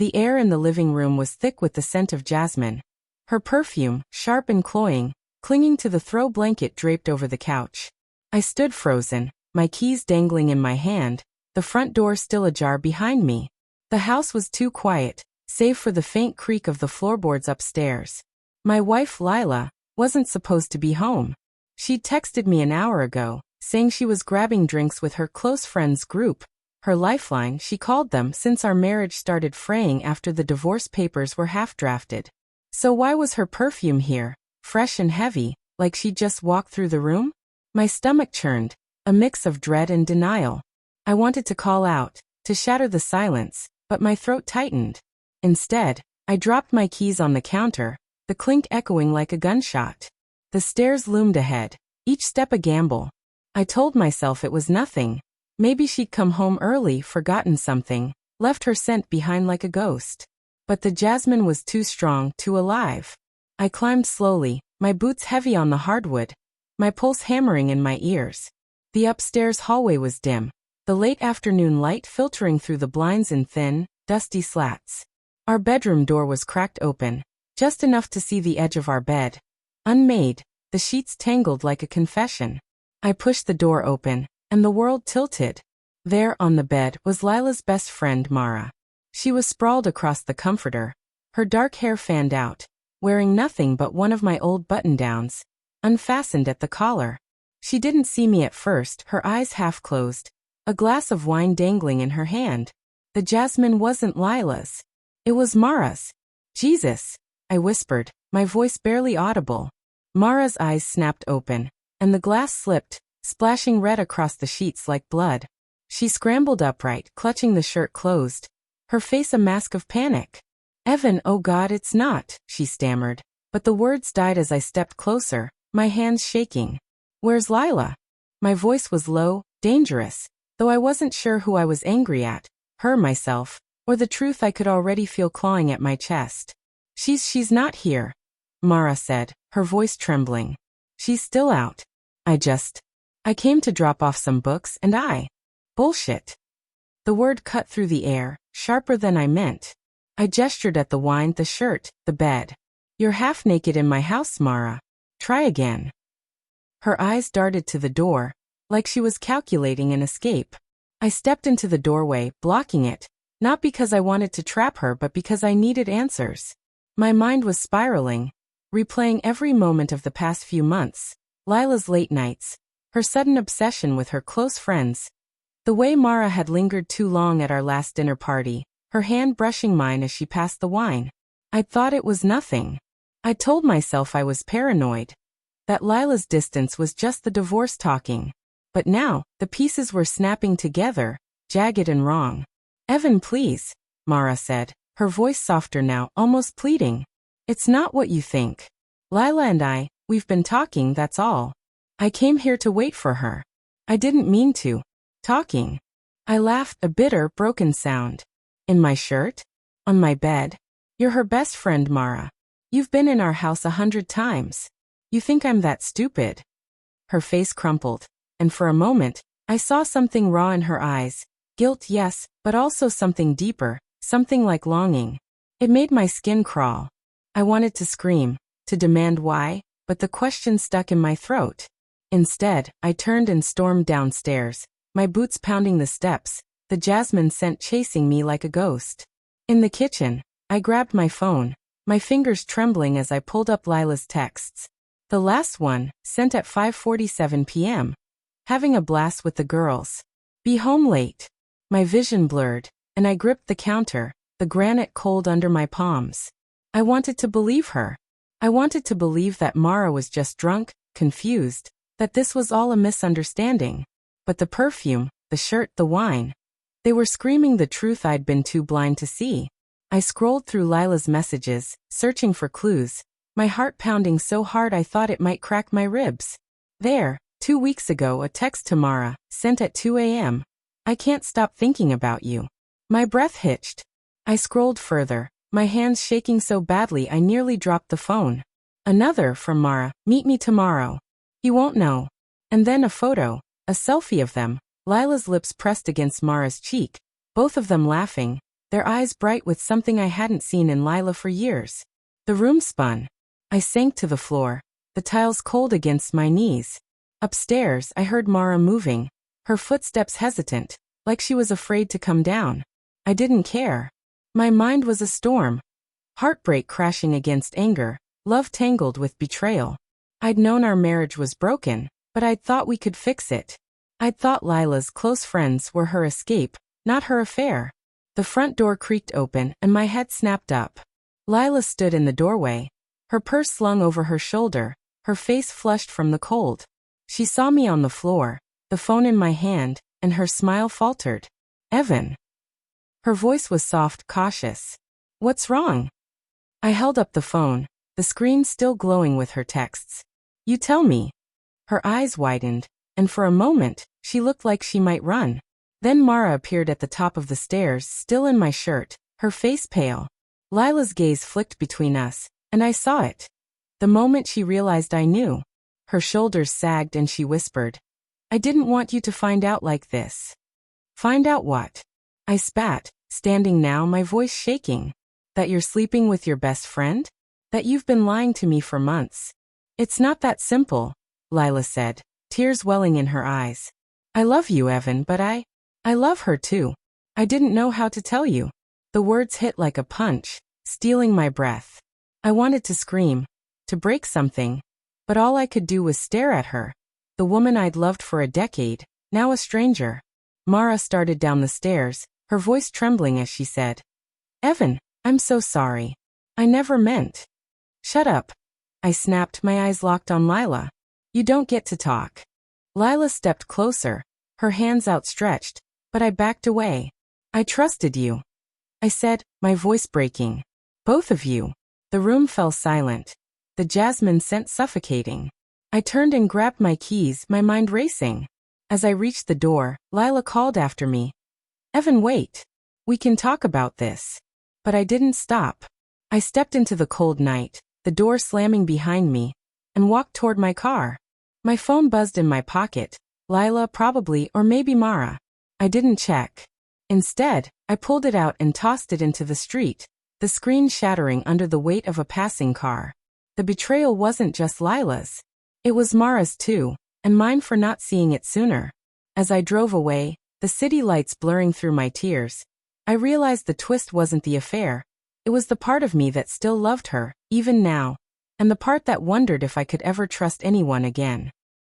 The air in the living room was thick with the scent of jasmine. Her perfume, sharp and cloying, clinging to the throw blanket draped over the couch. I stood frozen, my keys dangling in my hand, the front door still ajar behind me. The house was too quiet, save for the faint creak of the floorboards upstairs. My wife Lila wasn't supposed to be home. She'd texted me an hour ago, saying she was grabbing drinks with her close friends group, her lifeline she called them since our marriage started fraying after the divorce papers were half-drafted. So why was her perfume here, fresh and heavy, like she'd just walked through the room? My stomach churned, a mix of dread and denial. I wanted to call out, to shatter the silence, but my throat tightened. Instead, I dropped my keys on the counter, the clink echoing like a gunshot. The stairs loomed ahead, each step a gamble. I told myself it was nothing. Maybe she'd come home early, forgotten something, left her scent behind like a ghost. But the jasmine was too strong, too alive. I climbed slowly, my boots heavy on the hardwood, my pulse hammering in my ears. The upstairs hallway was dim, the late afternoon light filtering through the blinds in thin, dusty slats. Our bedroom door was cracked open, just enough to see the edge of our bed. Unmade, the sheets tangled like a confession. I pushed the door open, and the world tilted. There on the bed was Lila's best friend Mara. She was sprawled across the comforter, her dark hair fanned out, wearing nothing but one of my old button-downs, unfastened at the collar. She didn't see me at first, her eyes half closed, a glass of wine dangling in her hand. The jasmine wasn't Lila's. It was Mara's. Jesus, I whispered, my voice barely audible. Mara's eyes snapped open, and the glass slipped, splashing red across the sheets like blood. She scrambled upright, clutching the shirt closed, her face a mask of panic. Evan, oh God, it's not, she stammered. But the words died as I stepped closer, my hands shaking. Where's Lila? My voice was low, dangerous, though I wasn't sure who I was angry at, her myself, or the truth I could already feel clawing at my chest. She's not here, Mara said, her voice trembling. She's still out. I came to drop off some books and Bullshit. The word cut through the air, sharper than I meant. I gestured at the wine, the shirt, the bed. You're half naked in my house, Mara. Try again. Her eyes darted to the door, like she was calculating an escape. I stepped into the doorway, blocking it, not because I wanted to trap her but because I needed answers. My mind was spiraling, replaying every moment of the past few months, Lila's late nights, her sudden obsession with her close friends, the way Mara had lingered too long at our last dinner party, her hand brushing mine as she passed the wine. I'd thought it was nothing. I told myself I was paranoid, that Lila's distance was just the divorce talking. But now, the pieces were snapping together, jagged and wrong. Evan, please, Mara said, her voice softer now, almost pleading. It's not what you think. Lila and we've been talking, that's all. I came here to wait for her. I didn't mean to. Talking. I laughed, a bitter, broken sound. In my shirt? On my bed? You're her best friend, Mara. You've been in our house 100 times. You think I'm that stupid? Her face crumpled, and for a moment, I saw something raw in her eyes. Guilt, yes, but also something deeper, something like longing. It made my skin crawl. I wanted to scream, to demand why, but the question stuck in my throat. Instead, I turned and stormed downstairs, my boots pounding the steps, the jasmine scent chasing me like a ghost. In the kitchen, I grabbed my phone, my fingers trembling as I pulled up Lila's texts. The last one, sent at 5:47 p.m. Having a blast with the girls. Be home late. My vision blurred, and I gripped the counter, the granite cold under my palms. I wanted to believe her. I wanted to believe that Mara was just drunk, confused, that this was all a misunderstanding. But the perfume, the shirt, the wine, they were screaming the truth I'd been too blind to see. I scrolled through Lila's messages, searching for clues, my heart pounding so hard I thought it might crack my ribs. There, 2 weeks ago, a text to Mara, sent at 2 a.m. I can't stop thinking about you. My breath hitched. I scrolled further, my hands shaking so badly I nearly dropped the phone. Another from Mara, meet me tomorrow. He won't know. And then a photo, a selfie of them, Lila's lips pressed against Mara's cheek, both of them laughing, their eyes bright with something I hadn't seen in Lila for years. The room spun. I sank to the floor, the tiles cold against my knees. Upstairs, I heard Mara moving, her footsteps hesitant, like she was afraid to come down. I didn't care. My mind was a storm. Heartbreak crashing against anger, love tangled with betrayal. I'd known our marriage was broken, but I'd thought we could fix it. I'd thought Lila's close friends were her escape, not her affair. The front door creaked open and my head snapped up. Lila stood in the doorway, her purse slung over her shoulder, her face flushed from the cold. She saw me on the floor, the phone in my hand, and her smile faltered. "Evan." Her voice was soft, cautious. "What's wrong?" I held up the phone, the screen still glowing with her texts. "You tell me." Her eyes widened, and for a moment, she looked like she might run. Then Mara appeared at the top of the stairs, still in my shirt, her face pale. Lila's gaze flicked between us, and I saw it. The moment she realized I knew. Her shoulders sagged and she whispered, "I didn't want you to find out like this." "Find out what?" I spat, standing now, my voice shaking. "That you're sleeping with your best friend? That you've been lying to me for months." "It's not that simple," Lila said, tears welling in her eyes. "I love you, Evan, but I love her too. I didn't know how to tell you." The words hit like a punch, stealing my breath. I wanted to scream, to break something, but all I could do was stare at her. The woman I'd loved for a decade, now a stranger. Mara started down the stairs, her voice trembling as she said, "Evan, I'm so sorry. I never meant." "Shut up." I snapped, my eyes locked on Lila. "You don't get to talk." Lila stepped closer, her hands outstretched, but I backed away. "I trusted you," I said, my voice breaking. "Both of you." The room fell silent, the jasmine scent suffocating. I turned and grabbed my keys, my mind racing. As I reached the door, Lila called after me. "Evan, wait. We can talk about this." But I didn't stop. I stepped into the cold night, the door slamming behind me, and walked toward my car. My phone buzzed in my pocket. Lila, probably, or maybe Mara. I didn't check. Instead, I pulled it out and tossed it into the street, the screen shattering under the weight of a passing car. The betrayal wasn't just Lila's. It was Mara's too, and mine for not seeing it sooner. As I drove away, the city lights blurring through my tears, I realized the twist wasn't the affair. It was the part of me that still loved her, even now, and the part that wondered if I could ever trust anyone again.